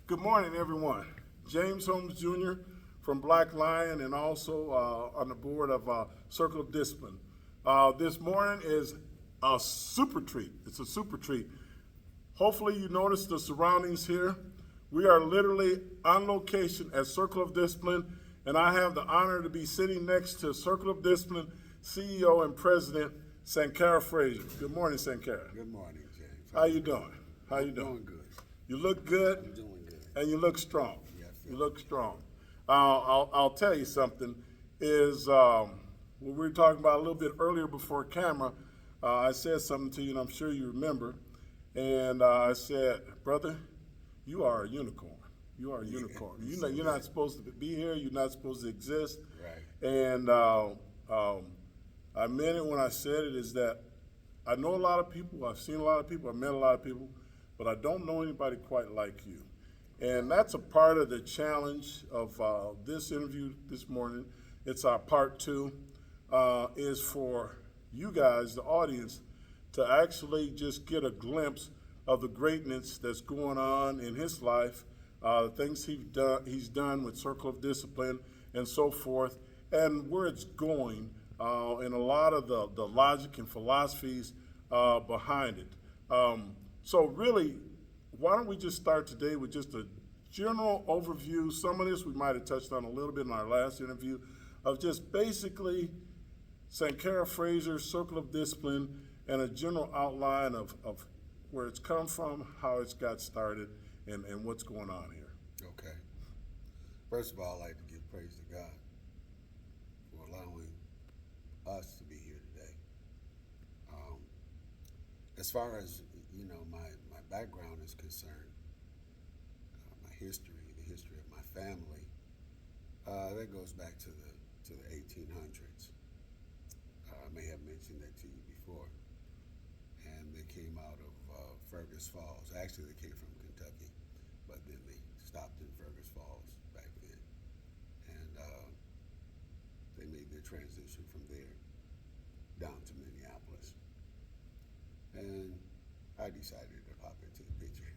Good morning, everyone. James Holmes Jr. from Black Lion and also on the board of Circle of Discipline. This morning is a super treat. It's a super treat. Hopefully you notice the surroundings here. We are literally on location at Circle of Discipline, and I have the honor to be sitting next to Circle of Discipline CEO and President Sankara Frazier. Good morning, Sankara. Good morning, James. How you doing? How you doing? Doing good. You look good. I'm doing good. And you look strong. Yeah, You look strong. I'll tell you something. Is what we were talking about a little bit earlier before camera. I said something to you, and I'm sure you remember. And I said, brother, you are a unicorn. You are a unicorn. You're not supposed to be here. You're not supposed to exist. Right. And I meant it when I said it. Is that I know a lot of people. I've seen a lot of people. I've met a lot of people, but I don't know anybody quite like you. And that's a part of the challenge of this interview this morning. It's our part two, is for you guys, the audience, to actually just get a glimpse of the greatness that's going on in his life, the things he's done with Circle of Discipline and so forth, and where it's going, and a lot of the logic and philosophies behind it. So really, why don't we just start today with just a general overview. Some of this we might have touched on a little bit in our last interview, of just basically Sankara Frazier, Circle of Discipline, and a general outline of where it's come from, how it's got started, and what's going on here. Okay. First of all, I'd like to give praise to God for allowing us to be here today. As far as, my background is concerned, my history, the history of my family, that goes back to the 1800s. I may have mentioned that to you before. And they came out of Fergus Falls. Actually, they came from Kentucky, but then they stopped in Fergus Falls back then. And they made their transition from there down to Minneapolis. And I decided to pop into the picture.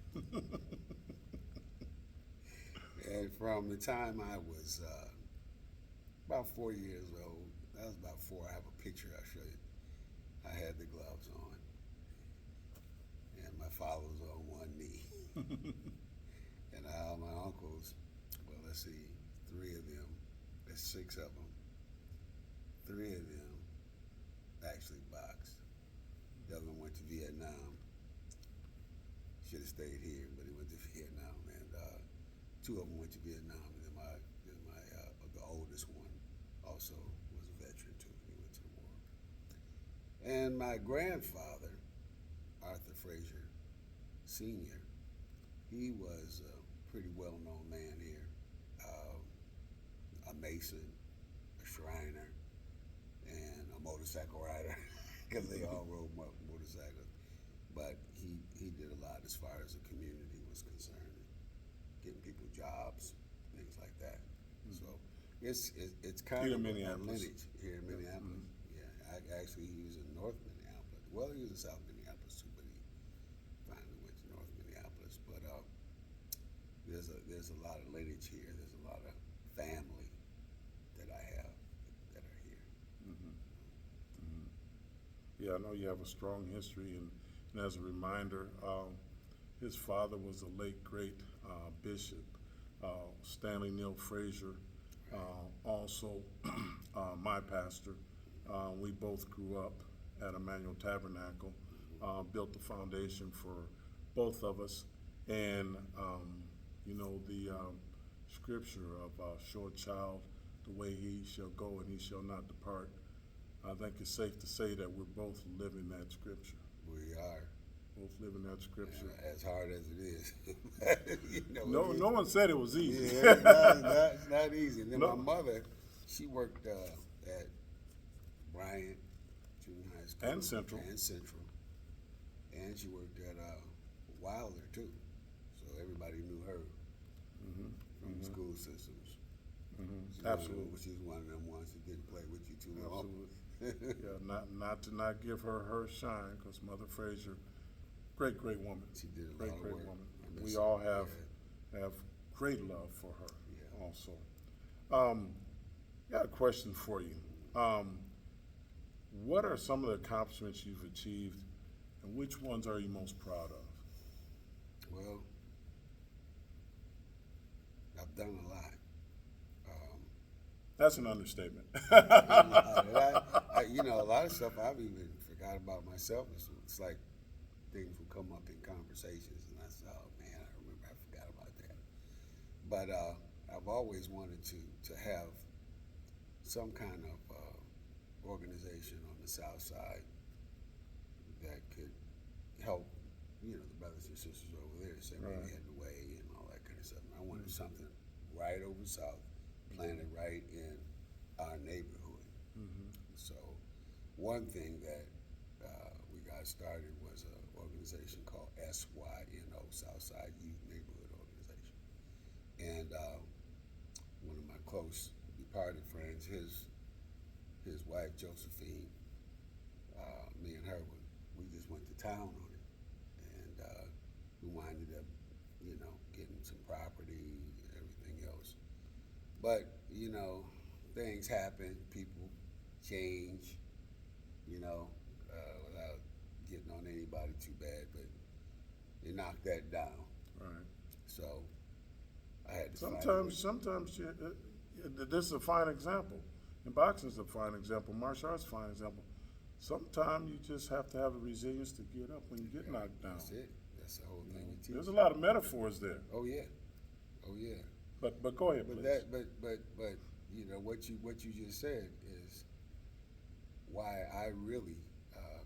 And from the time I was about 4 years old, that was about 4, I have a picture I'll show you. I had the gloves on, and my father was on one knee. And all my uncles, well, let's see, 3 of them, there's 6 of them, 3 of them actually boxed. The other one went to Vietnam. Should have stayed here, but he went to Vietnam, and 2 of them went to Vietnam, and then the oldest one also was a veteran too. He went to the war. And my grandfather, Arthur Frazier Sr., he was a pretty well-known man here, a mason, a Shriner, and a motorcycle rider, because they all rode motorcycles. But he did a lot as far as the community was concerned, getting people jobs, things like that. So it's kind Here of in a Minneapolis. lineage here in Minneapolis. Yeah, actually he was in North Minneapolis. Well, he was in South Minneapolis too, but he finally went to North Minneapolis. But there's a lot of lineage here. There's a lot of family that I have that are here. Yeah, I know you have a strong history, and as a reminder, his father was a late great Bishop Stanley Neal Frazier, also my pastor. We both grew up at Emmanuel Tabernacle, built the foundation for both of us, and the scripture of show a child the way he shall go and he shall not depart. I think it's safe to say that we're both living that scripture. We are. Both living that scripture. As hard as it is. No one said it was easy. Yeah, it's not easy. And then No. my mother, she worked at Bryant Junior High School. And Central. And she worked at Wilder, too. So everybody knew her from the school systems. Absolutely. She's one of them ones that didn't play with you too long. Absolutely. Yeah, not to not give her shine, because Mother Frazier, great woman. She did a great lot of work. woman. I miss We her. all have have great love for her Yeah. also. Got a question for you. What are some of the accomplishments you've achieved, and which ones are you most proud of? Well, I've done a lot. That's an understatement. A lot of stuff I've even forgot about myself. It's like things will come up in conversations, and I say, "Oh man, I remember I forgot about that." But I've always wanted to have some kind of organization on the South Side that could help, the brothers and sisters over there, say Right. we had the way and all that kind of stuff. And I wanted something right over south, planted right in our neighborhood. So one thing that we got started was an organization called SYNO, Southside Youth Neighborhood Organization. And one of my close departed friends, his wife Josephine, me and her, we just went to town on it, and we winded up, getting some property and everything else. But things happen, people change, without getting on anybody too bad, but they knocked that down. Right. So I had to Sometimes this is a fine example. And boxing is a fine example. Martial arts is a fine example. Sometimes you just have to have the resilience to get up when you get knocked down. That's it. That's the whole thing. It There's teaches. a lot of metaphors there. Oh yeah. Oh yeah. But go ahead, But please. what you just said is why I really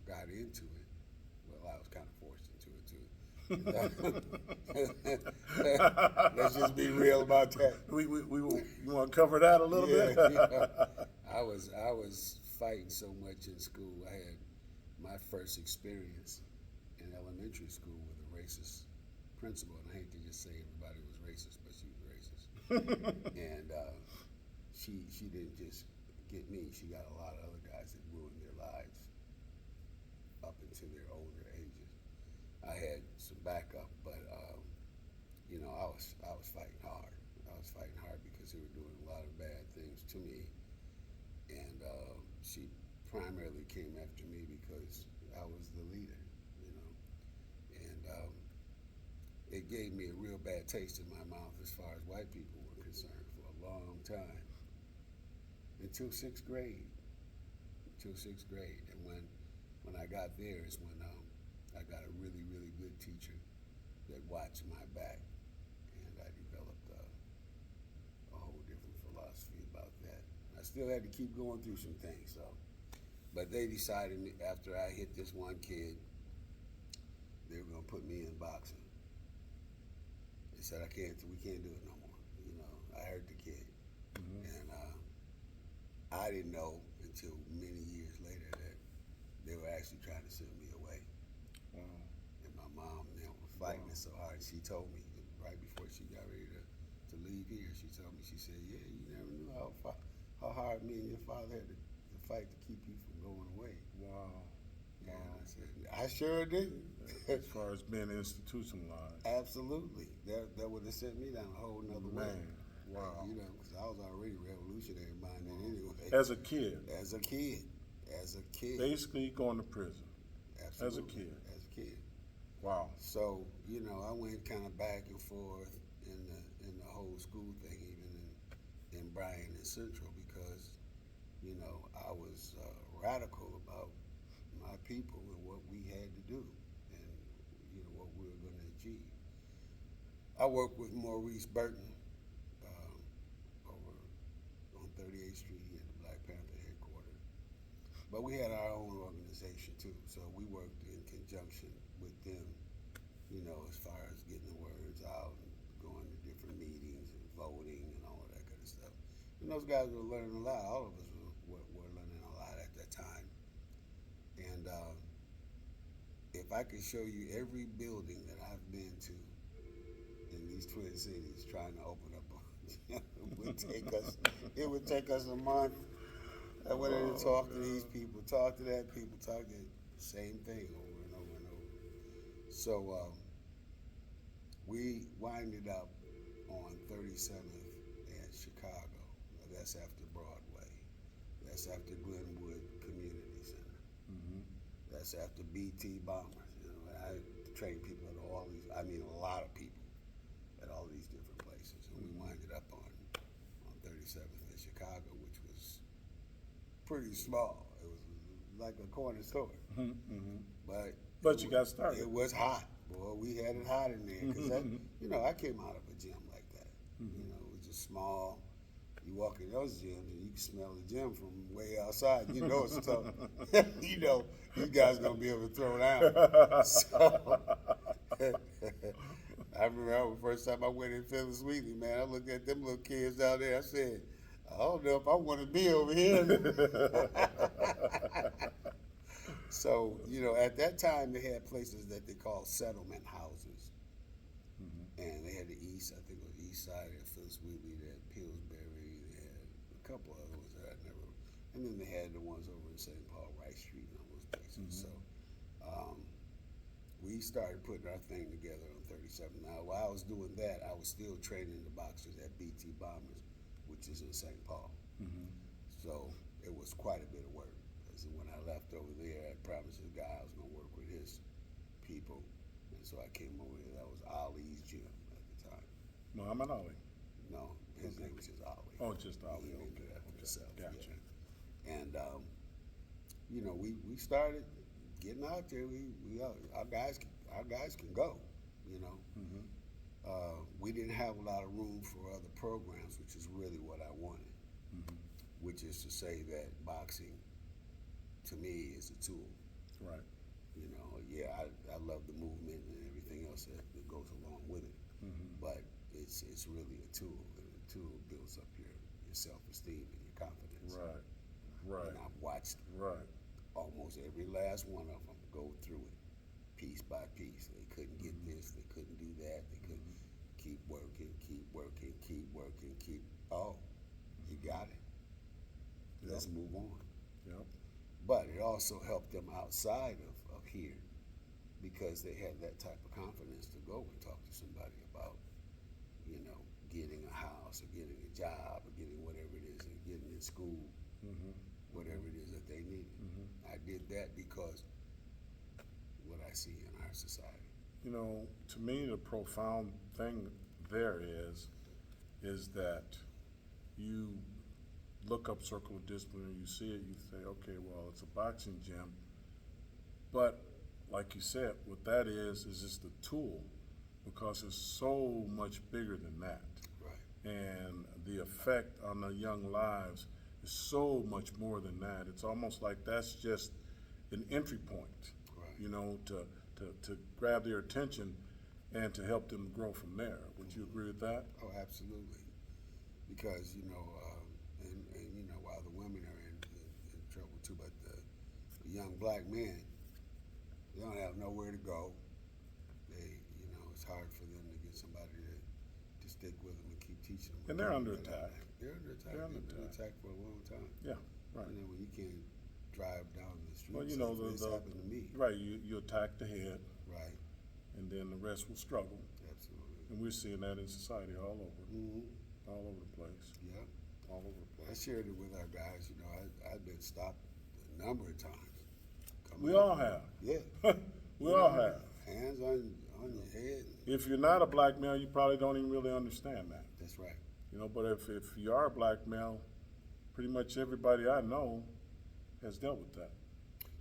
got into it. Well, I was kind of forced into it too. Let's just be real about that. You want to cover that a little bit? I was fighting so much in school. I had my first experience in elementary school with a racist principal, and I hate to just say everybody was racist, but she was racist. And she didn't just get me; she got a lot of other guys that ruined their lives up into their older ages. I had some backup, but I was fighting hard. I was fighting hard because they were doing a lot of bad things to me, and she primarily came after me because I was the leader, and it gave me a real bad taste in my mouth as far as white people were concerned for a long time until sixth grade. And when I got there is when I got a really, really good teacher that watched my back, and I developed a whole different philosophy about that. I still had to keep going through some things, though. But they decided after I hit this one kid, they were gonna put me in boxing. They said we can't do it no more. I hurt the kid, and I didn't know until many years later that they were actually trying to send me away. Wow. And my mom, was fighting it so hard. She told me right before she got ready to leave here. She told me, she said, "Yeah, you never knew how hard me and your father had to fight to keep you from going away." Wow. And I said, "I sure didn't." As far as being institutionalized. Absolutely. That would have sent me down a whole nother way. Man, wow. Because I was already revolutionary minded anyway. As a kid. As a kid. Basically going to prison. Absolutely. As a kid. Wow. So, I went kind of back and forth in the whole school thing, even in Bryan and Central, because, I was radical about my people and what we had to do and, what we were going to achieve. I worked with Maurice Burton over on 38th Street at the Black Panther headquarters. But we had our own organization too, so we worked in conjunction with them, as far as getting the words out and going to different meetings and voting and all of that kind of stuff. And those guys were learning a lot. All of us were learning a lot at that time. And if I could show you every building that I've been to in these Twin Cities trying to open up, it would take us a month. I went in and talked to these people, talked to that people, talked to the same thing over and over and over. So we winded up 37th and Chicago. That's after Broadway. That's after Glenwood Community Center. Mm-hmm. That's after BT Bombers. You know, and I trained people at all these. I mean, a lot of people at all these different places, and we winded up on 37th in Chicago, which was pretty small. It was like a corner store, Mm-hmm. but You got started. It was hot, boy. We had it hot in there because I came out of a gym like that. Mm-hmm. You know, it was just small. You walk in those gyms and you can smell the gym from way outside. You know it's tough. You know you guys gonna be able to throw down. So I remember the first time I went in Philly Sweetie, man. I looked at them little kids down there. I said, I don't know if I want to be over here. So, you know, at that time they had places that they called settlement houses. And they had the east, I think it was east side of Philly Sweetie, they had Pillsbury, they had a couple other ones that I never, and then they had the ones over in St. Paul, Rice Street, and all those places. So we started putting our thing together on 37. Now, while I was doing that, I was still training the boxers at BT Bombers, which is in St. Paul. So it was quite a bit of work. Because when I left over there, I promised the guy I was going to work with his people. And so I came over here. That was Ali's gym at the time. Muhammad Ali. No, his name was just Ali. Oh, just Ali. He named it after himself. Gotcha. Yeah. And, you know, we started getting out there. Our guys can go, you know. We didn't have a lot of room for other programs, which is really what I wanted. Which is to say that boxing, to me, is a tool. Right. You know, yeah, I love the movement and everything else that goes along with it. But it's really a tool, and a tool builds up your self-esteem and your confidence. Right. Right. And I've watched Right. almost every last one of them go through it, piece by piece. They couldn't get this, they couldn't do that, they couldn't keep working, oh, you got it. Let's move on. Yep. But it also helped them outside of here because they had that type of confidence to go and talk to somebody about, you know, getting a house or getting a job or getting whatever it is, or getting in school, whatever it is that they needed. I did that because what I see in our society. You know, to me, the profound thing there is that you look up Circle of Discipline and you see it, you say, okay, well, it's a boxing gym. But like you said, what that is just a tool because it's so much bigger than that. Right. And the effect on the young lives is so much more than that. It's almost like that's just an entry point, Right. you know, to grab their attention and to help them grow from there. Would you agree with that? Oh, absolutely. Because, you know, and you know, while the women are in trouble too, but the young black men, they don't have nowhere to go. They, you know, it's hard for them to get somebody to stick with them and keep teaching them. And they're under attack. They're under attack. They're under They've been attack. attacked for a long time. Yeah, right. You know, when you can't drive down the street, Well, you know, this happened to me. right, you attack the head, Right, and then the rest will struggle. absolutely. And we're seeing that in society all over, all over the place, Yeah. all over the I place. shared it with our guys. You know, I've been stopped a number of times. We all have. Yeah. We all have. Hands on your head. If you're not a black male, you probably don't even really understand that. That's right. You know, but if you are a black male, pretty much everybody I know has dealt with that.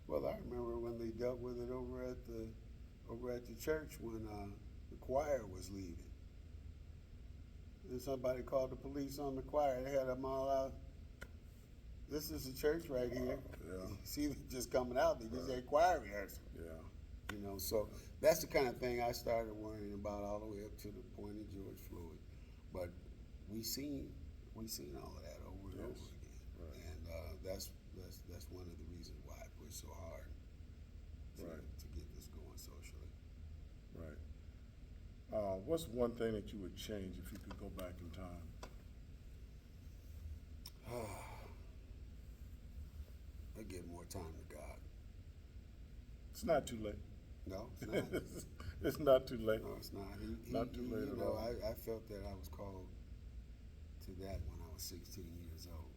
Well, I remember when they dealt with it over at the church when the choir was leaving. And somebody called the police on the choir. They had them all out. This is a church right here. Yeah. See, they're just coming out. They just had choir rehearsal. Yeah. You know, so that's the kind of thing I started worrying about all the way up to the point of George Floyd. But we seen all of that over and over again. Right. And that's one of the reasons why I push so hard to get this going socially. Right. What's one thing that you would change if you could go back in time? I give more time to God. It's not too late. No, it's not. It's not too late. No, it's not. Not too late you at know, all. I felt that I was called to that when I was 16 years old.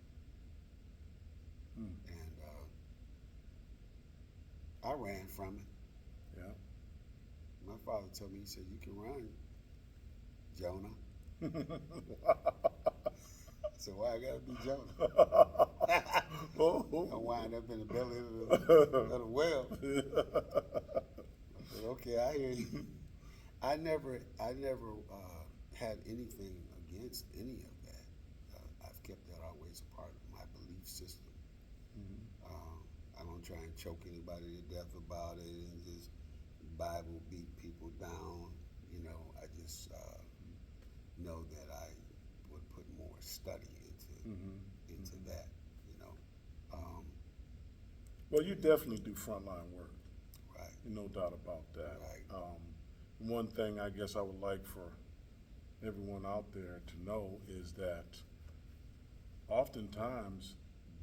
Hmm. And I ran from it. Yeah. My father told me, he said, "You can run, Jonah." So why I gotta be Jonah? I wind up in the belly of the whale. I said, okay, I hear you. I never had anything against any of that. I've kept that always a part of my belief system. I don't try and choke anybody to death about it and just Bible beat people down. You know, I just know that I would put more study into that. You know, Well, you definitely do frontline work. right, No doubt about that. right. One thing I guess I would like for everyone out there to know is that oftentimes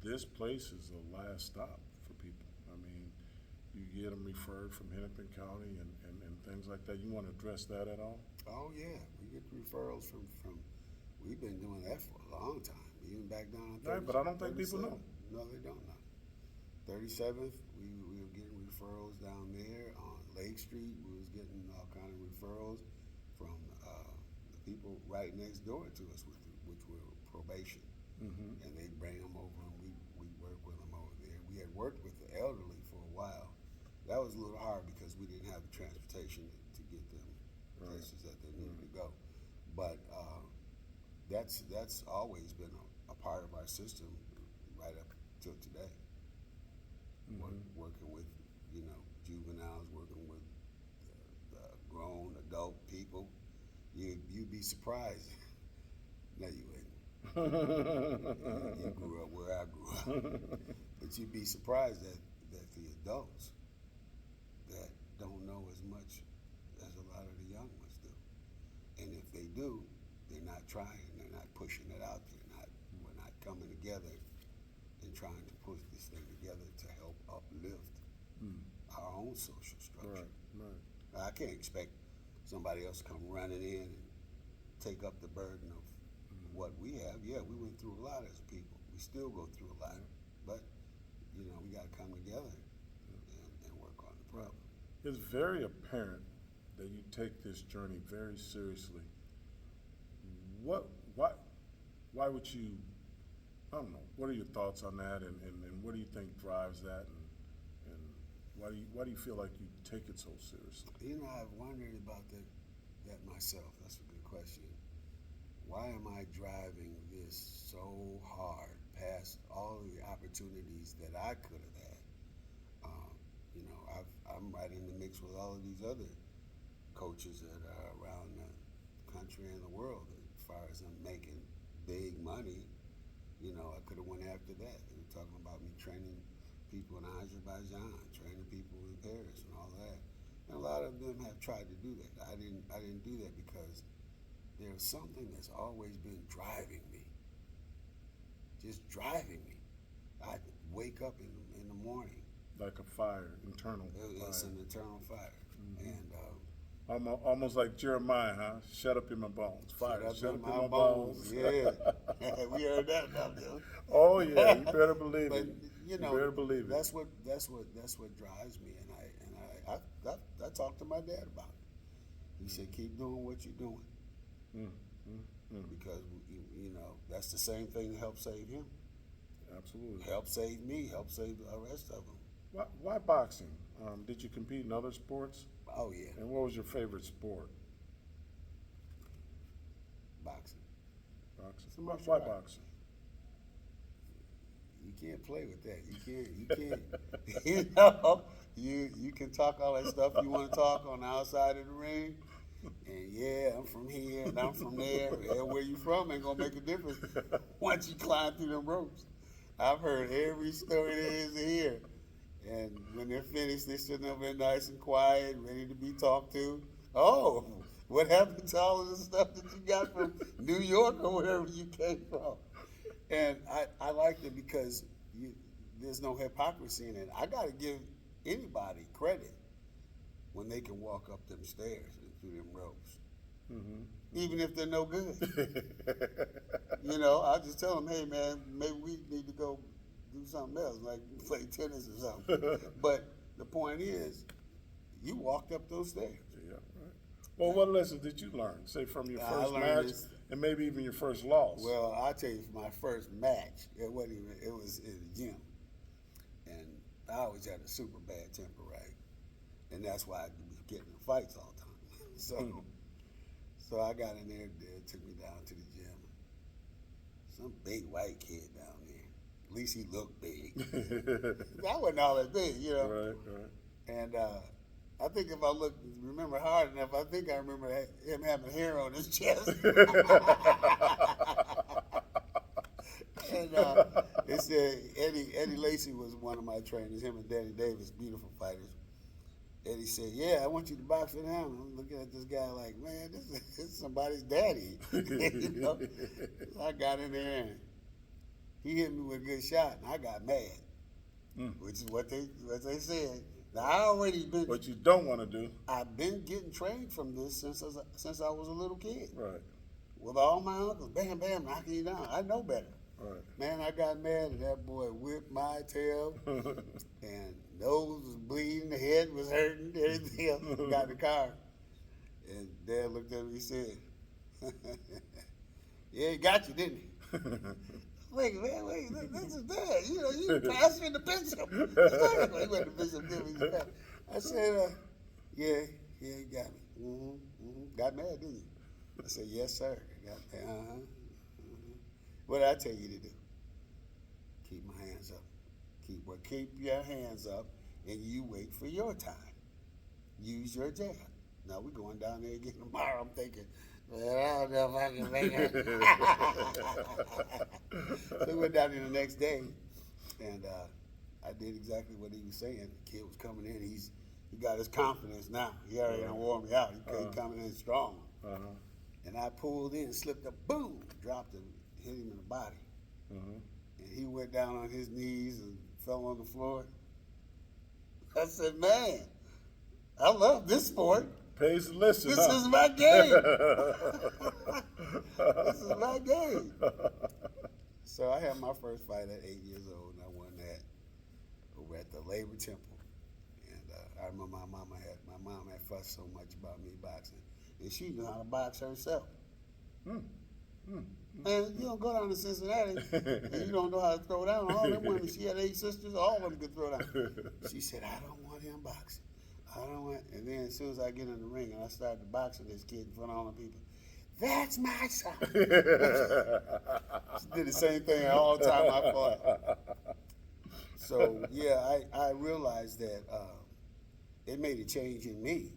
this place is the last stop for people. I mean, you get them referred from Hennepin County and things like that. You want to address that at all? Oh yeah, we get referrals from. We've been doing that for a long time, even back down on 30, Right, but I don't think people 37th. know. No, they don't know. 37th, we were getting referrals down there on Lake Street. We was getting all kind of referrals from the people right next door to us, which were probation, and they bring them over, and we work with them over there. We had worked with the elderly for a while. That was a little hard because we didn't have the transportation to get them places that they needed to go. But that's always been a part of our system right up till today. Working with, you know, juveniles, working with grown adult people. You'd be surprised. No, you wouldn't. You grew up where I grew up, but you'd be surprised that the adults that don't know as much as a lot of the young ones do, and if they do, they're not trying, they're not pushing it out there, we're not coming together and trying to push this thing together to help uplift our own social structure. Right. I can't expect somebody else to come running in and take up the burden of what we have. Yeah, we went through a lot as people. We still go through a lot, but you know, we got to come together and work on the problem. It's very apparent that you take this journey very seriously. Why would you, I don't know, what are your thoughts on that, and what do you think drives that, and why do you feel like you take it so seriously? You know, I've wondered about that myself. That's a good question. Why am I driving this so hard past all of the opportunities that I could have had? You know, I'm right in the mix with all of these other coaches that are around the country and the world. As far as them making big money, you know, I could have went after that. They were talking about me training people in Azerbaijan, training people in Paris, and all that. And a lot of them have tried to do that. I didn't do that because there's something that's always been driving me. Just driving me. I wake up in the morning. Like a fire, internal It's fire. an internal fire. And Almost like Jeremiah, huh? Shut up in my bones. Fire, shut up in my bones. Yeah. We heard that now, Bill. Oh yeah, you better believe But it. you know, better believe it. that's what drives me. And I talked to my dad about it. He said, keep doing what you're doing. Because you know, that's the same thing that helped save him. Absolutely. Help save me, help save the rest of them. Why boxing? Did you compete in other sports? Oh yeah, And what was your favorite sport? boxing. Boxing. It's a martial Why art. boxing? You can't play with that. You can't. You know, you can talk all that stuff you want to talk on the outside of the ring. And yeah, I'm from here and I'm from there. Yeah, where you from ain't gonna make a difference once you climb through them ropes. I've heard every story there is to hear. And when they're finished, they're sitting over there nice and quiet, ready to be talked to. Oh, what happened to all of the stuff that you got from New York or wherever you came from? And I liked it because there's no hypocrisy in it. I got to give anybody credit when they can walk up them stairs and through them ropes. even if they're no good. You know, I just tell them, hey man, maybe we need to go do something else, like play tennis or something. But the point is, you walked up those stairs. Yeah, right. Well, what lessons did you learn, say from your I first learned match this- and maybe even your first loss? Well, I'll tell you, for my first match, it wasn't even, it was in the gym. And I always had a super bad temper, right? And that's why I was getting in fights all the time. So I got in there, it took me down to the gym. Some big white kid down there. At least he looked big. I wasn't all that big, you know. Right, right. And I think if I remember hard enough, I think I remember him having hair on his chest. And it said Eddie Lacy was one of my trainers, him and Danny Davis, beautiful fighters. Eddie said, yeah, I want you to box with him. I'm looking at this guy like, man, this is somebody's daddy. You know? So I got in there and he hit me with a good shot and I got mad, which is what they said. Now I already been. What you don't want to do. I've been getting trained from this since I was a little kid. Right, With all my uncles, bam, bam, knocking you down. I know better. right. Man, I got mad and that boy whipped my tail and nose was bleeding, the head was hurting, everything else. Got in the car. And Dad looked at me and said, yeah, he got you, didn't he? Wait, this is Dad. You know, you passed me the bishop. He wasn't the bishop, did he? I said, yeah, he got me. Got mad, didn't you? I said, yes, sir. Got mad. What did I tell you to do? Keep my hands up. Keep your hands up, and you wait for your time. Use your jab. Now we're going down there again tomorrow. I'm thinking, well, I don't know if I can make it. So we went down there the next day, and I did exactly what he was saying. The kid was coming in. He got his confidence now. He already done wore me out. He coming in strong. And I pulled in, slipped up, boom, dropped him, hit him in the body. And he went down on his knees and fell on the floor. I said, man, I love this sport. Pays to listen. This is my game. This is my game. So I had my first fight at 8 years old, and I won that over at the Labor Temple. And I remember my mom had fussed so much about me boxing, and she knew how to box herself. And you don't go down to Cincinnati and you don't know how to throw down. All them women, she had 8 sisters, all of them could throw down. She said, I don't want him boxing. I don't want. And then as soon as I get in the ring and I started boxing this kid in front of all the people, that's my son. She did the same thing all the time I fought. So yeah, I realized that it made a change in me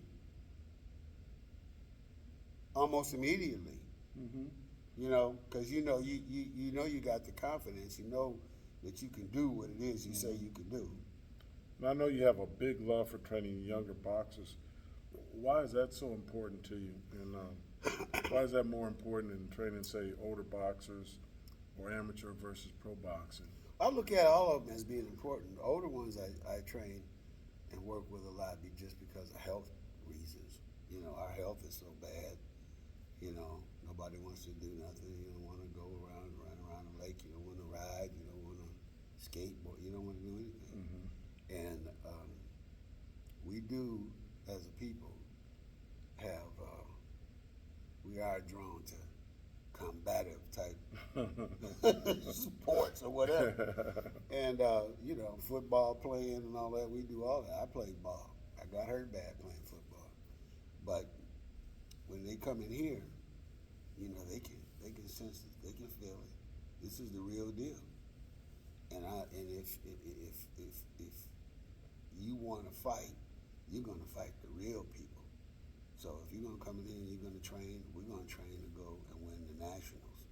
almost immediately. You know, because you know you got the confidence. You know that you can do what it is you say you can do. And I know you have a big love for training younger boxers. Why is that so important to you? And why is that more important than training, say, older boxers or amateur versus pro boxing? I look at all of them as being important. The older ones I train and work with a lot just because of health reasons. You know, our health is so bad. You know, nobody wants to do nothing. You don't want to go run around the lake. You don't want to ride. You don't want to skateboard. You don't want to do anything. And we do, as a people, have, we are drawn to combative type sports or whatever. And, you know, football playing and all that, we do all that. I played ball. I got hurt bad playing football. But when they come in here, you know, they can sense it, they can feel it. This is the real deal. And if you want to fight, you're going to fight the real people. So if you're going to come in here and you're going to train, we're going to train to go and win the nationals.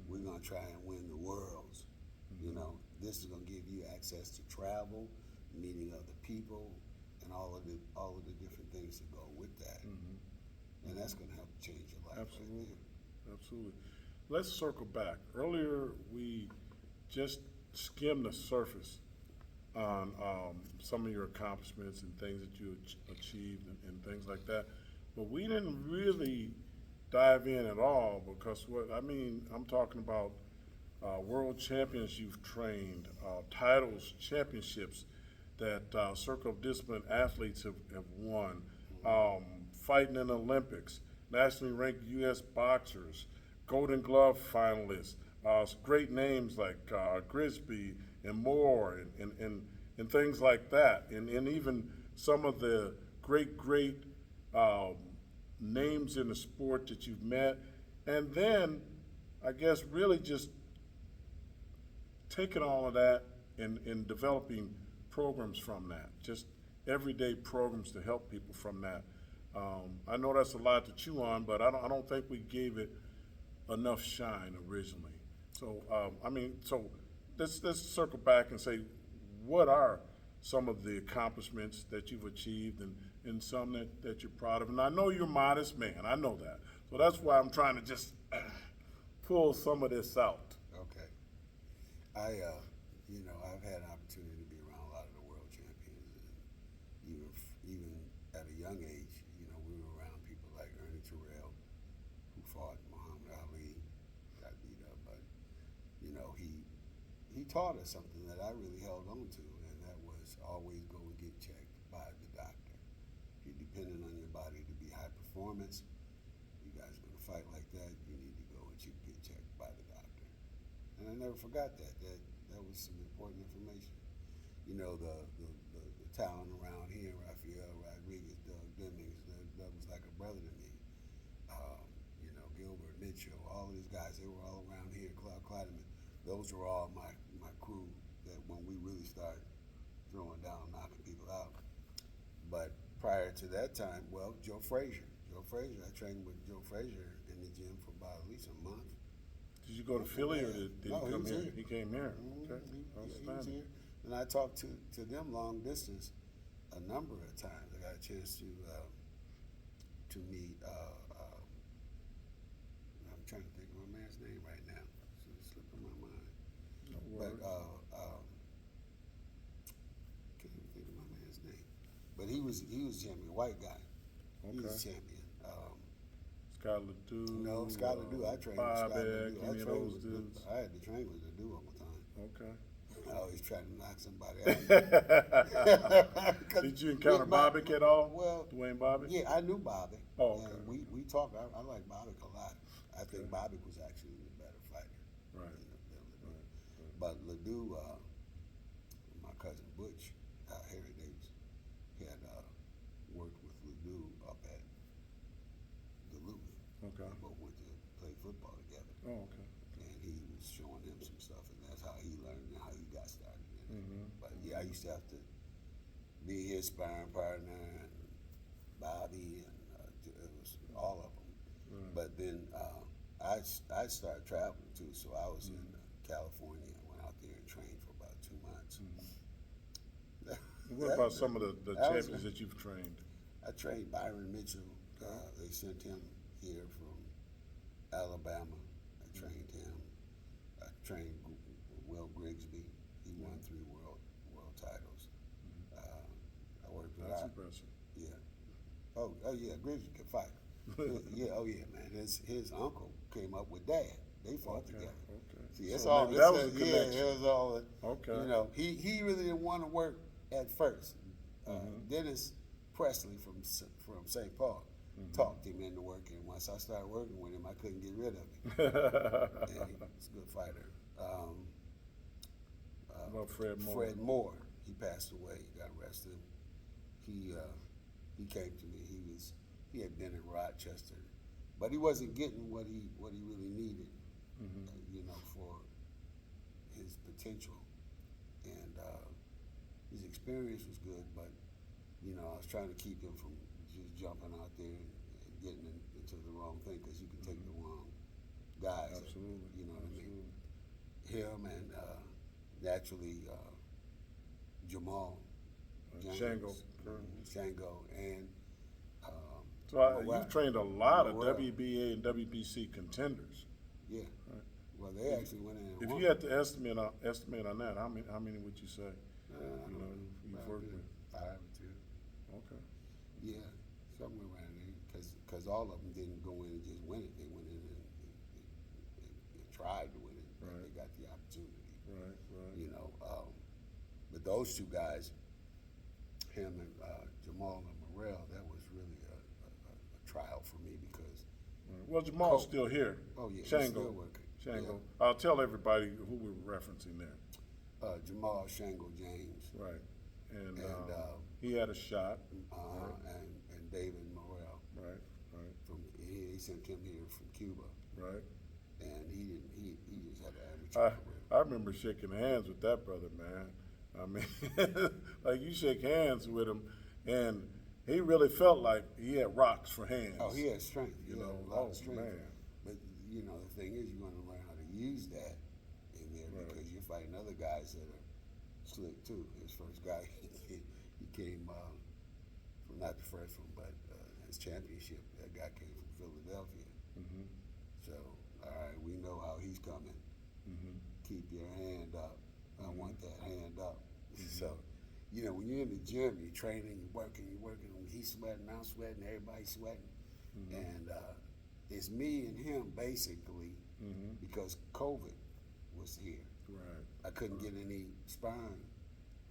We're going to try and win the worlds. You know, this is going to give you access to travel, meeting other people, and all of the different things that go with that. And that's going to help change your life. Absolutely. Right there. Absolutely. Let's circle back. Earlier, we just skimmed the surface on some of your accomplishments and things that you achieved and things like that. But we didn't really dive in at all because I'm talking about world champions you've trained, titles, championships that Circle of Discipline athletes have won, fighting in the Olympics, nationally ranked U.S. boxers, Golden Glove finalists, great names like Grisby and Moore and things like that, and even some of the great um, names in the sport that you've met, and then I guess really just taking all of that and developing programs from that, just everyday programs to help people from that. I know that's a lot to chew on, but I don't think we gave it enough shine originally. So, so let's circle back and say, what are some of the accomplishments that you've achieved and some that you're proud of? And I know you're a modest man, I know that. So that's why I'm trying to just pull some of this out. Okay. I've had an opportunity to be around a lot of the world champions, and even at a young age, we were around people like Ernie Terrell, who fought Muhammad Ali, got beat up, but he taught us something that I really held on to, and that was always go and get checked by the doctor. If you're dependent on your body to be high performance, you guys are going to fight like that, you need to go and get checked by the doctor. And I never forgot that. That was some important information. The talent around here, Rafael Rodriguez, Doug Demings, that was like a brother to me. Gilbert Mitchell, all of these guys, they were all around here, Claude Kleiderman. Those were all my crew that when we really started throwing down, knocking people out. But prior to that time, Joe Frazier, I trained with Joe Frazier in the gym for about at least a month. Did you go to Philly or did he come here? He came here. Okay. He was here. And I talked to them long distance a number of times. I got a chance to meet, I'm trying to think of my man's name right now. It's slipping my mind. No But worries. can't even think of my man's name. But he was champion, white guy. He was Okay. champion. Scott Ledoux. No, Scott Ledoux. I trained with Bob Scott Eck, Ledoux. any of those dudes. I had to train with Ledoux all the time. Okay. I always trying to knock somebody out. Did you encounter Bobbick at all? Well, Dwayne Bobbick? yeah, I knew Bobby. Oh, okay. And we talked. I like Bobbick a lot. I think Bobbick was actually the better fighter. Right. Than Ledoux. Right. But Ledoux, my cousin Butch, Harry Davis, he had worked with Ledoux up at Duluth. Okay. They both went to play football together. Oh, okay. And he was showing him some stuff, and that's how he learned and how he got started in it. Mhm. But yeah, I used to have to be his sparring partner, and Bobby, and it was all of them. Right. But then I started traveling too, so I was in California. I went out there and trained for about 2 months. What about some of the that was- champions that you've trained? I trained Byron Mitchell. They sent him here from Alabama. I trained him. I trained Will Grigsby. He won 3 world titles. I worked with That's impressive. Yeah. Oh yeah, Grigsby could fight. Yeah. Oh yeah, man. His uncle came up with Dad. They fought Okay. together. Okay. See, it's So all. maybe that was a Yeah, connection. it was all. Okay. He really didn't want to work at first. Dennis Presley from St. Paul talked him into working. Once I started working with him, I couldn't get rid of him. And he was a good fighter. About Fred Moore. Fred Moore, he passed away. He got arrested. He came to me. He had been in Rochester, but he wasn't getting what he really needed, for his potential. And his experience was good, but I was trying to keep him from just jumping out there and getting into the wrong thing, because you can take the wrong guys. Absolutely. You know what Absolutely. I mean? Him and naturally Jamal James, Shango. Shango, and So Mawar. you've trained a lot of Mawar. WBA and WBC contenders. Yeah. Right. Well, they actually went in and If won. you had to estimate on that, how many would you say? I don't know, you've about worked with? 5 or 2. Okay. Yeah, somewhere around there, because all of them didn't go in and just win it. those two guys, him and Jamal and Morrell, that was really a trial for me because. Well, Jamal's still here. Oh yeah, he's Shango. still working. Shango. Yeah. I'll tell everybody who we're referencing there. Jamal Shango James. Right. And, And, he had a shot. And David Morrell. Right. Right. He sent him here from Cuba, Right. and he just had an amateur career. I remember shaking hands with that brother, man. I mean, like you shake hands with him, and he really felt like he had rocks for hands. Oh, he had strength. He You had know, a lot oh, of strength. man. But you know, the thing is, you want to learn how to use that in there Right. because you're fighting other guys that are slick too. His first guy, he came from not the first one, but his championship. That guy came from Philadelphia. Mm-hmm. So, all right, we know how he's coming. Mm-hmm. Keep your hand up. I want that hand up. Mm-hmm. So, you know, when you're in the gym, you're training, you're working. He's sweating, I'm sweating, everybody's sweating. Mm-hmm. And it's me and him basically Mm-hmm. because COVID was here. Right. I couldn't get any sparring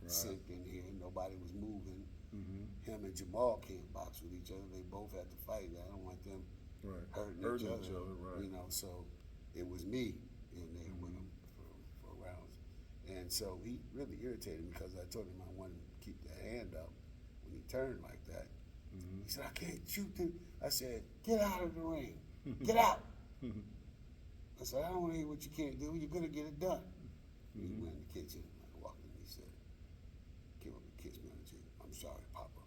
Right. sent in here. Nobody was moving. Mm-hmm. Him and Jamal can't box with each other. They both had to fight. I don't want them Right. hurting each other. Right. You know, so it was me in there with him for rounds. And so he really irritated me because I told him I wanted to keep that hand up when he turned like that. Mm-hmm. He said, I can't shoot them. I said, get out of the ring. Get out. I said, I don't want to hear what you can't do. You're going to get it done. He went in the kitchen. I walked in and he said, came up and kissed me on the cheek. I'm sorry, Papa.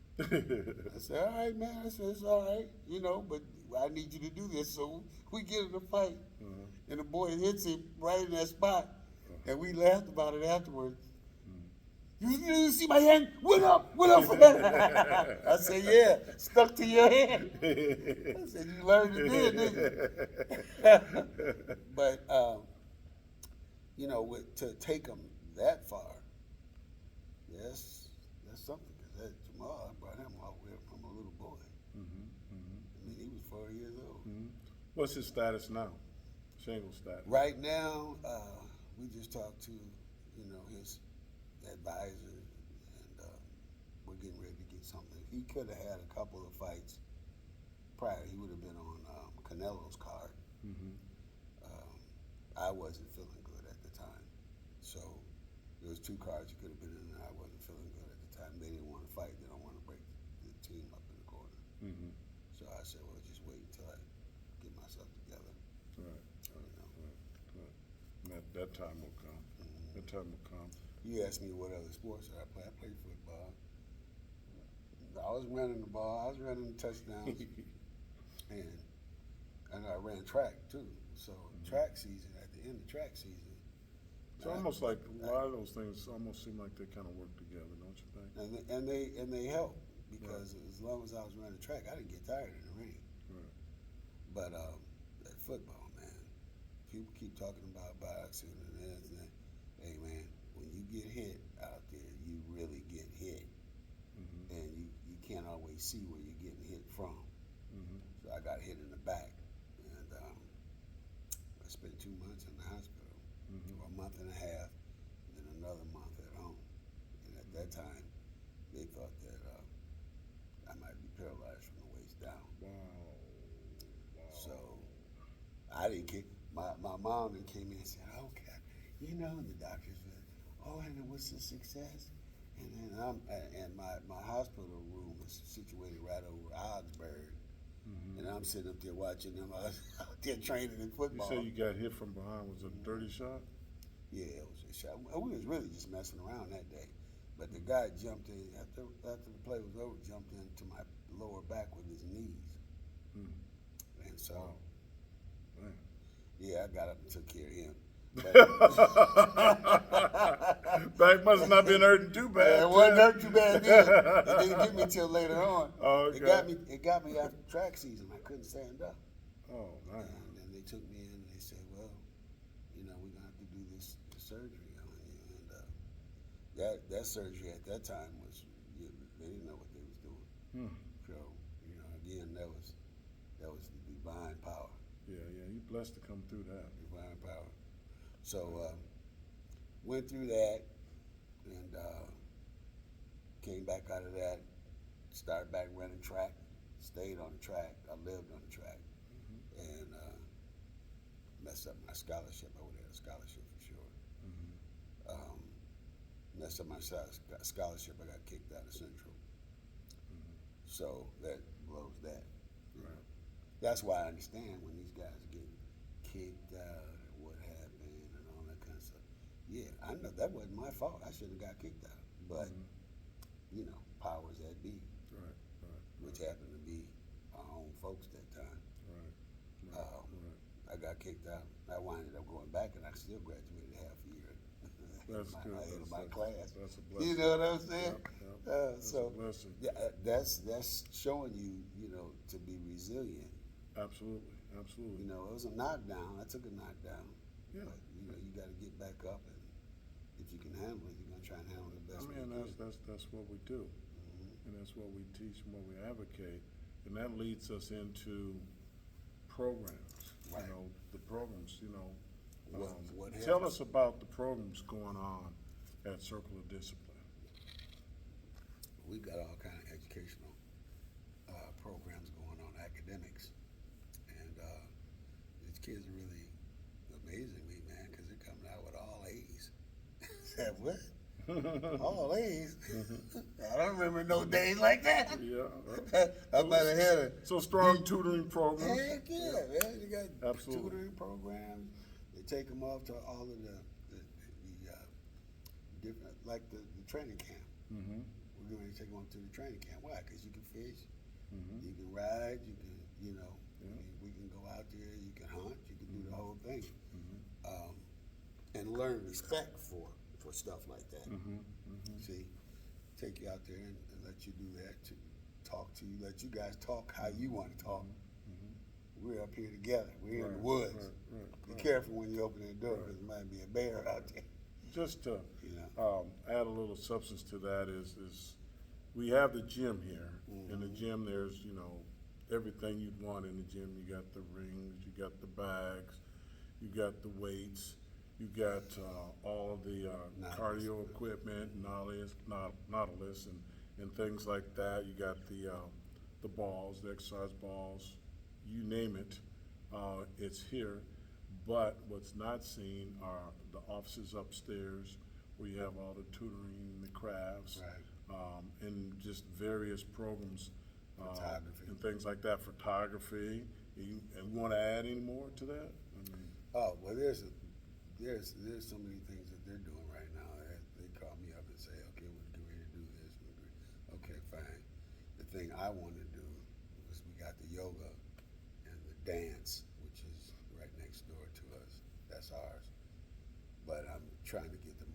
I said, all right, man. I said, it's all right, you know, but I need you to do this. So we get in a fight, and the boy hits him right in that spot, and we laughed about it afterwards. You see my hand? What up? What up? I said, yeah, stuck to your hand. I said, you learned it then, didn't you? But, you know, to take him that far, yes, that's something. Because Jamal, I brought him all the way from a little boy. I mean, he was 4 years old. What's his status now? Shango's status. Right now, we just talked to, you know, his advisor, and we're getting ready to get something. He could have had a couple of fights prior. He would have been on Canelo's card. I wasn't feeling good at the time, so there was two cards he could have been in, and I wasn't feeling good at the time. They didn't want to fight. They don't want to break the team up in the corner. So I said, well, just wait until I get myself together. Right. You know. Right. That time will come. That time will come. You asked me what other sports I play. I played football. I was running the ball. I was running the touchdowns, and I ran track too. So track season, at the end of track season, It's almost like a lot of those things almost seem like they kind of work together, don't you think? and they help because as long as I was running track, I didn't get tired in the ring. Right. But that football, man, people keep talking about boxing and this and that. Hey, man, when you get hit out there, you really get hit, and you can't always see where you're getting hit from. So I got hit in the back, and I spent 2 months in the hospital, or a month and a half, and then another month at home. And at that time, they thought that I might be paralyzed from the waist down. Wow. So I didn't get my mom then came in and said, okay, you know, and the doctors said, oh, and it was a success. And then and my hospital room was situated right over Augsburg. And I'm sitting up there watching them out there training in You football. say you got hit from behind. Was it a dirty shot? Yeah, it was a shot. We was really just messing around that day. But the guy jumped in, after the play was over, jumped into my lower back with his knees. And so, Man. yeah, I got up and took care of him. Back must not been hurting too bad. It wasn't hurt too bad then. It didn't get me till later on. Oh, okay. It got me after track season. I couldn't stand up. Oh, man. And then they took me in and they said, well, you know, we're gonna have to do this surgery on you. And that surgery at that time was, they didn't know what they was doing. So, you know, again, that was the divine power. Yeah, you blessed to come through that. Divine power. So went through that, and came back out of that, started back running track, stayed on the track. I lived on the track, and messed up my scholarship. I would have had a scholarship for sure. Messed up my scholarship. I got kicked out of Central. So that blows that. Right. That's why I understand when these guys get kicked out and what happened and all that kind of stuff. Yeah, I know that wasn't my fault. I shouldn't have got kicked out. But, you know, powers that be, Right. Right. which happened to be our own folks that time. Right. I got kicked out. I winded up going back and I still graduated half a year. That's good. Ahead of my class. That's a blessing. You know what I'm saying? That's So a blessing. yeah, that's showing you, you know, to be resilient. Absolutely. Absolutely. You know, it was a knockdown. I took a knockdown. Yeah. But, you know, you got to get back up, and if you can handle it, you're gonna try and handle it the best way you can. That's what we do, and that's what we teach and what we advocate, and that leads us into programs. Right. You know, the programs. You know, What tell helps? us about the programs going on at Circle of Discipline. We got all kind of educational programs going on, academics, and these kids are really amazing me, man, because they're coming out with all A's. Said what? All A's? I don't remember no days like that. Yeah. I might have had a So strong tutoring programs. heck yeah, man. You got Absolutely. tutoring programs. They take them off to all of the different, like the training camp. Mm-hmm. We're going to take them up to the training camp. Why? Because you can fish, Mm-hmm. you can ride, you can, you know, Yeah. we can go out there, you can hunt, you can do the whole thing. Mm-hmm. And learn respect for stuff like that. Mm-hmm. Mm-hmm. See, take you out there and let you do that, to talk to you, let you guys talk how you want to talk. We're up here together. We're in the woods. Be careful when you open that door because there might be a bear out there. Just to You know. add a little substance to that is we have the gym here. In the gym, there's, you know, everything you'd want in the gym. You got the rings, you got the bags, you got the weights, you got all of the cardio equipment, Nautilus, and things like that. You got the balls, the exercise balls, you name it, it's here. But what's not seen are the offices upstairs where you have all the tutoring, the crafts, and just various programs, Photography. and things like that. Photography. And you want to add any more to that? I mean, Oh, well, there's so many things that they're doing right now. They call me up and say, okay, we're getting ready to do this. Okay, fine. The thing I want to do was we got the yoga and the dance, which is right next door to us. That's ours. But I'm trying to get the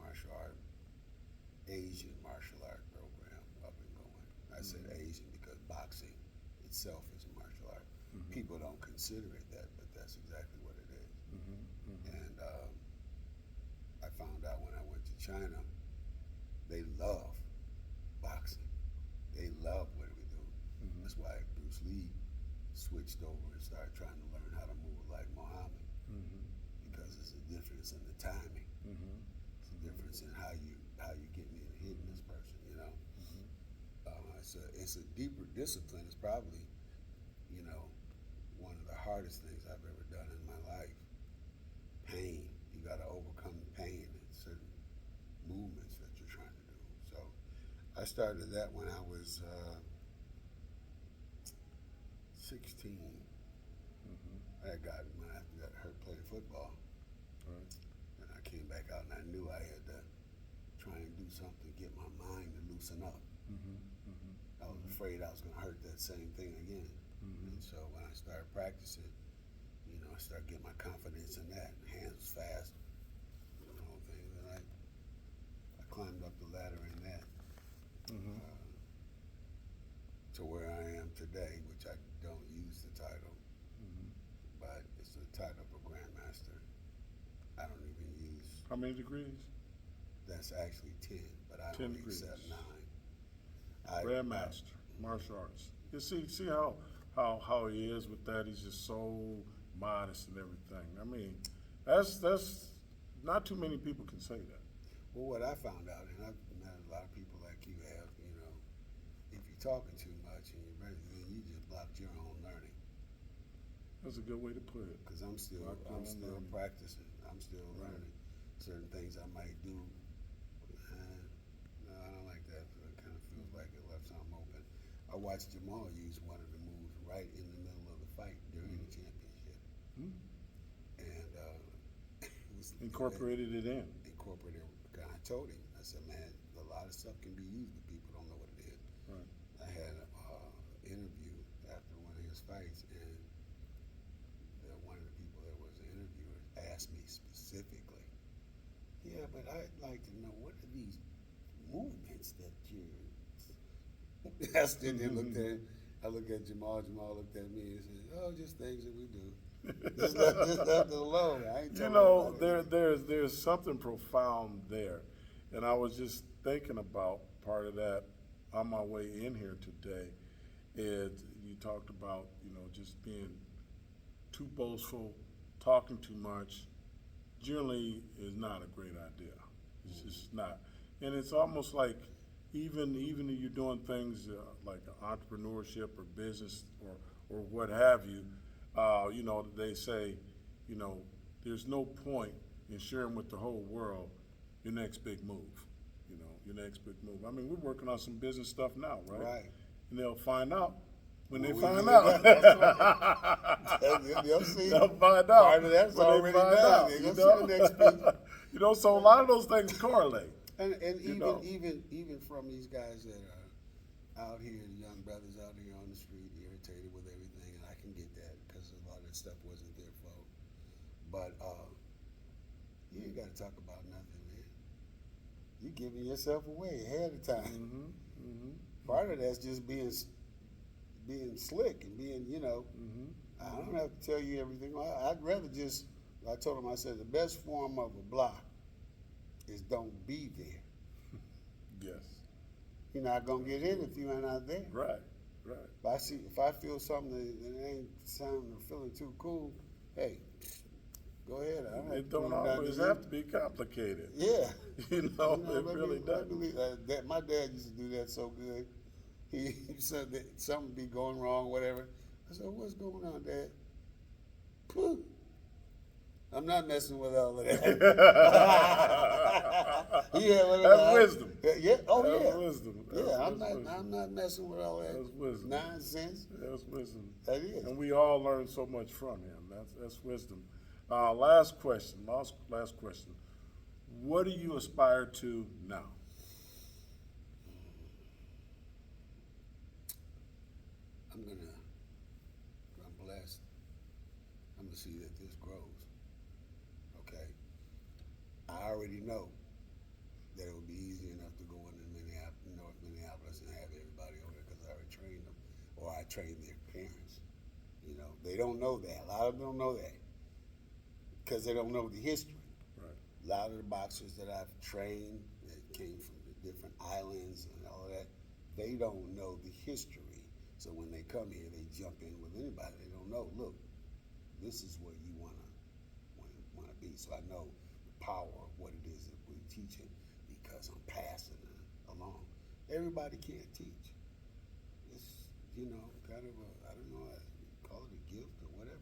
Asian martial art program up and going. I said Asian because boxing itself is a martial art. People don't consider it that, but that's exactly what it is. And I found out when I went to China, they love boxing. They love what we do. That's why Bruce Lee switched over and started trying to learn how to move like Muhammad, because it's a difference in the timing. It's a difference in how you getting in and hitting this person. You know, it's a deeper discipline. It's probably, you know, one of the hardest things I've ever done in my life. Pain. You got to overcome the pain in certain movements that you're trying to do. So I started that when I was 16. I got hurt playing football, and I came back out and I knew I had to try and do something to get my mind to loosen up. I was afraid I was going to hurt that same thing again. And so when I started practicing, you know, I started getting my confidence in that. Hands was fast, the whole thing. And I climbed up the ladder in that to where I am today, which I don't use the title, but it's the title of a grandmaster. I don't even use. how many degrees? That's actually 10, but I 10 only degrees. accept 9. Grandmaster, martial arts. You see how he is with that. He's just so modest and everything. I mean, that's not too many people can say that. Well, what I found out, and I've met a lot of people like you have, you know, talking too much and then you just blocked your own learning. That's a good way to put it. Because I'm still learning. practicing. I'm still learning certain things I might do. No, I don't like that. It kind of feels like it left something open. I watched Jamal use one of the moves right in the middle of the fight during the championship, and it was Incorporated it in. Incorporated. I told him, I said, man, a lot of stuff can be used, but people don't know what it is. Right. I had an interview after one of his fights, and one of the people that was the interviewer asked me specifically, yeah, but I'd like to know, what are these movements that you're... I stood there, looked at him. I looked at Jamal. Jamal looked at me and said, oh, just things that we do. just left it alone. I ain't You talking know, about there's something profound there. And I was just thinking about part of that on my way in here today. Is you talked about, just being too boastful, talking too much, generally is not a great idea. It's just not. And it's almost like even if you're doing things like entrepreneurship or business or what have you, they say, there's no point in sharing with the whole world your next big move. Your next big move. I mean, we're working on some business stuff now, right? Right. And they'll find out when they We find do out. that. They'll see. They'll find out. Part of that's when they already find done. out, They're gonna see the next speech. So a lot of those things correlate. And know. even from these guys that are out here, the young brothers out here on the street, irritated with everything, and I can get that because a lot of that stuff wasn't their fault. But you ain't got to talk about nothing, man. You giving yourself away ahead of time. Part of that's just being slick and being, I don't have to tell you everything. I'd rather just, I told him, I said, the best form of a block is don't be there. Yes. You're not gonna get in if you ain't out there. Right. If I feel something that ain't sounding or feeling too cool, hey, go ahead. It don't always have to be complicated. Yeah. It really doesn't. My dad used to do that so good. He said that something be going wrong, whatever. I said, what's going on, Dad? Pooh. I'm not messing with all of that. That's wisdom. Yeah. Oh, That's yeah. wisdom. I'm not messing with all that That's wisdom. nonsense. That's wisdom. That is. And we all learn so much from him. That's wisdom. Last question. What do you aspire to now? I'm blessed. I'm gonna see that this grows. Okay. I already know that it would be easy enough to go into North Minneapolis and have everybody over there because I already trained them, or I trained their parents. They don't know that. A lot of them don't know that because they don't know the history. Right. A lot of the boxers that I've trained that came from the different islands and all of that, they don't know the history. So when they come here, they jump in with anybody. They don't know, look, this is where you wanna be. So I know the power of what it is that we're teaching because I'm passing it along. Everybody can't teach. It's, kind of I don't know, call it a gift or whatever.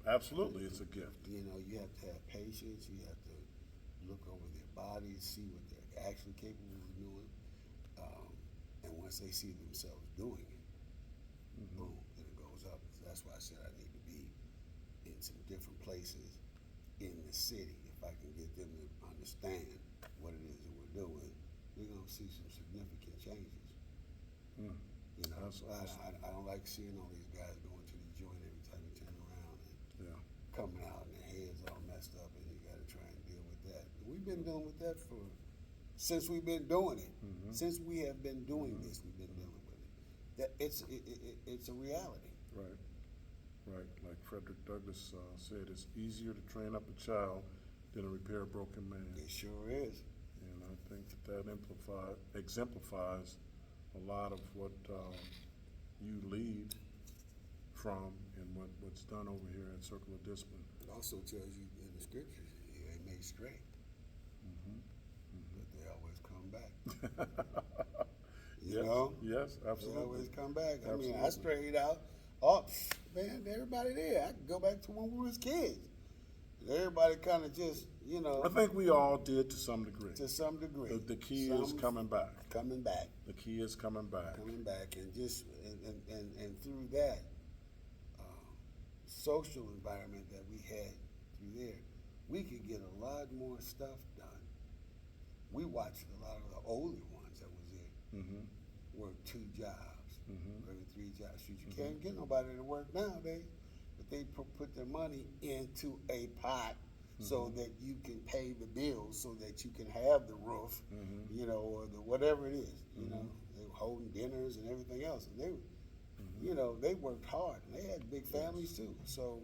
Absolutely, it's a gift. You have to have patience. You have to look over their bodies, see what they're actually capable of doing. And once they see themselves doing it, boom, then it goes up. So that's why I said I need to be in some different places in the city. If I can get them to understand what it is that we're doing, we're going to see some significant changes. I don't like seeing all these guys going to the joint every time you turn around and coming out and their heads all messed up, and you got to try and deal with that. We've been dealing with that since we've been doing it. Since we have been doing this, we've been dealing with it. That it's a reality. Right. Like Frederick Douglass said, it's easier to train up a child than to repair a broken man. It sure is. And I think that exemplifies a lot of what you lead from and what's done over here at Circle of Discipline. It also tells you in the scriptures, you ain't made straight. But they always come back. You Yes, know? yes, They absolutely. always come back. I mean, I Absolutely. strayed out. Oh, man, everybody there. I can go back to when we was kids. Everybody kind of just, you know, I think we all did to some degree. to some degree. The key is Some coming back. coming back. The key is coming back. Coming back, and just and through that social environment that we had through there, we could get a lot more stuff done. We watched a lot of the older ones that was there Mm-hmm. work 2 jobs, Mhm. working 3 jobs. Shoot, you can't get nobody to work nowadays, but they put their money into a pot so that you can pay the bills, so that you can have the roof, you know, or the whatever it is. You know, they were holding dinners and everything else, and they, you know, they worked hard and they had big families too. So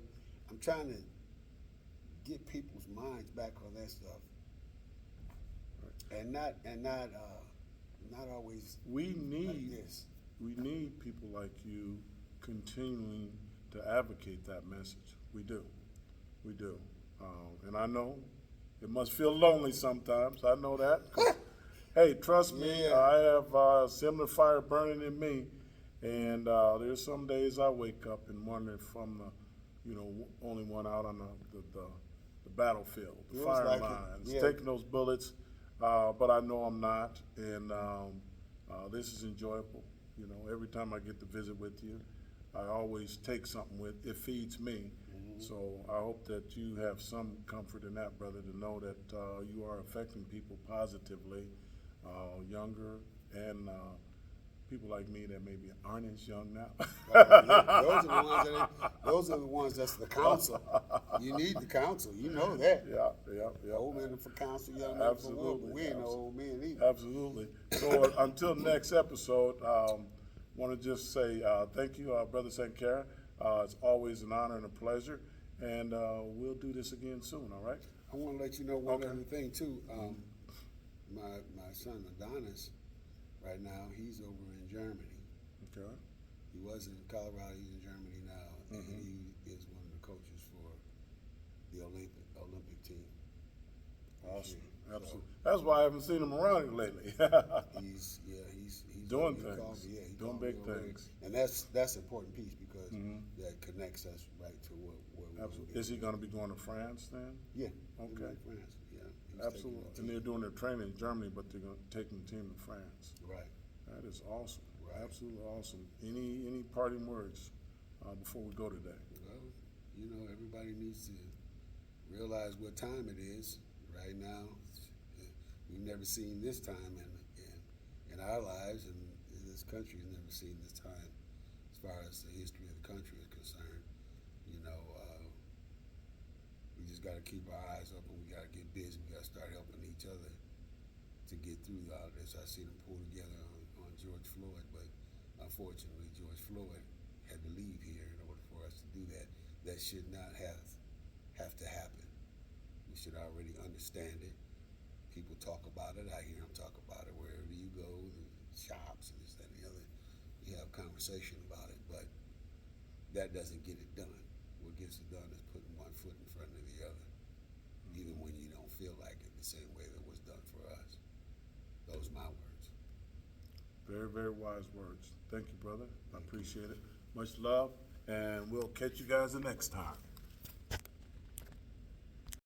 I'm trying to get people's minds back on that stuff, and not always We like need this. we need people like you continuing to advocate that message. We do. We do. And I know it must feel lonely sometimes. I know that. 'Cause, hey, trust me, Yeah. I have similar fire burning in me. And there's some days I wake up and wonder if I'm the, only one out on the battlefield, the Feels firing like it. lines, Yeah. taking those bullets. But I know I'm not. And this is enjoyable. You know, every time I get to visit with you, I always take something with. It feeds me. So I hope that you have some comfort in that, brother, to know that you are affecting people positively, younger and people like me that maybe aren't as young now. Those are the ones that's the counsel. You need the counsel. You know that. Yeah. Old men are for counsel, young men for war, but Absolutely. we ain't no old men either. Absolutely. So until next episode, want to just say thank you, Brother Sankara. It's always an honor and a pleasure, and we'll do this again soon. All right? I want to let you know one Okay. other thing too. My son Adonis, right now, he's over in Germany. Okay. He was in Colorado. He's in Germany now, and he is one of the coaches for the Olympic team. Awesome. So, Absolutely. That's why I haven't seen him around here lately. he's Doing he things. called me, he Doing called me big over there. things. And that's an important piece because that connects us right to where we Absolutely. Is he going to be going to France then? Yeah. Okay. In France. Yeah. He's Absolutely. taking And they're doing their training in Germany, but they're going to take the team to France. right. That is awesome. Right. Absolutely awesome. Any parting words before we go today? Well, you know, everybody needs to realize what time it is right now. We've never seen this time in our lives, and this country has never seen this time as far as the history of the country is concerned. You know, we just got to keep our eyes open. We got to get busy. We got to start helping each other to get through all this. I see them pull together on George Floyd, but unfortunately, George Floyd had to leave here in order for us to do that. That should not have to happen. We should already understand it. People talk about it. I hear them talk about it wherever you go, the shops and this, that, and the other. You have conversation about it, but that doesn't get it done. What gets it done is putting one foot in front of the other, even when you don't feel like it the same way that was done for us. Those are my words. Very, very wise words. Thank you, brother. I appreciate it. Much love, and we'll catch you guys the next time.